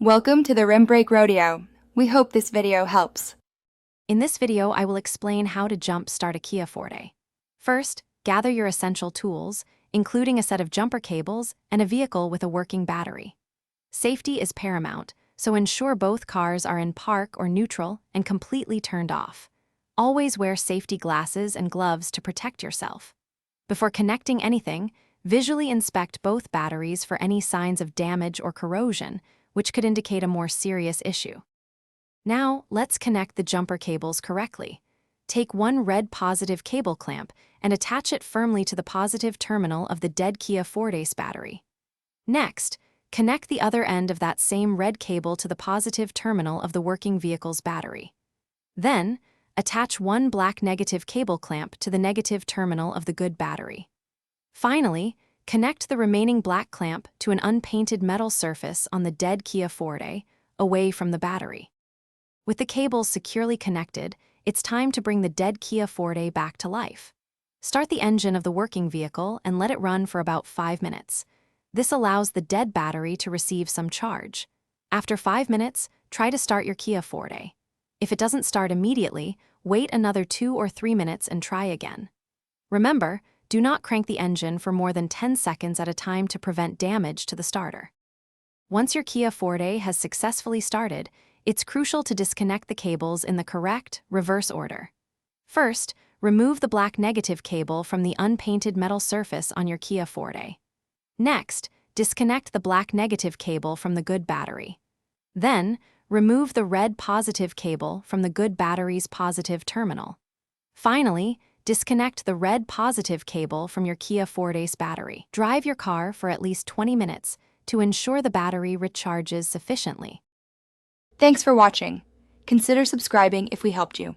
Welcome to the Rim Brake Rodeo. We hope this video helps. In this video, I will explain how to jump start a Kia Forte. First, gather your essential tools, including a set of jumper cables and a vehicle with a working battery. Safety is paramount, so ensure both cars are in park or neutral and completely turned off. Always wear safety glasses and gloves to protect yourself. Before connecting anything, visually inspect both batteries for any signs of damage or corrosion, which could indicate a more serious issue. Now, let's connect the jumper cables correctly. Take one red positive cable clamp and attach it firmly to the positive terminal of the dead Kia Forte's battery. Next, connect the other end of that same red cable to the positive terminal of the working vehicle's battery. Then, attach one black negative cable clamp to the negative terminal of the good battery. Finally, connect the remaining black clamp to an unpainted metal surface on the dead Kia Forte, away from the battery. With the cables securely connected, it's time to bring the dead Kia Forte back to life. Start the engine of the working vehicle and let it run for about 5 minutes. This allows the dead battery to receive some charge. After 5 minutes, try to start your Kia Forte. If it doesn't start immediately, wait another 2 or 3 minutes and try again. Remember, do not crank the engine for more than 10 seconds at a time to prevent damage to the starter. Once your Kia Forte has successfully started, it's crucial to disconnect the cables in the correct, reverse order. First, remove the black negative cable from the unpainted metal surface on your Kia Forte. Next, disconnect the black negative cable from the good battery. Then, remove the red positive cable from the good battery's positive terminal. Finally, disconnect the red positive cable from your Kia Forte's battery. Drive your car for at least 20 minutes to ensure the battery recharges sufficiently. Thanks for watching. Consider subscribing if we helped you.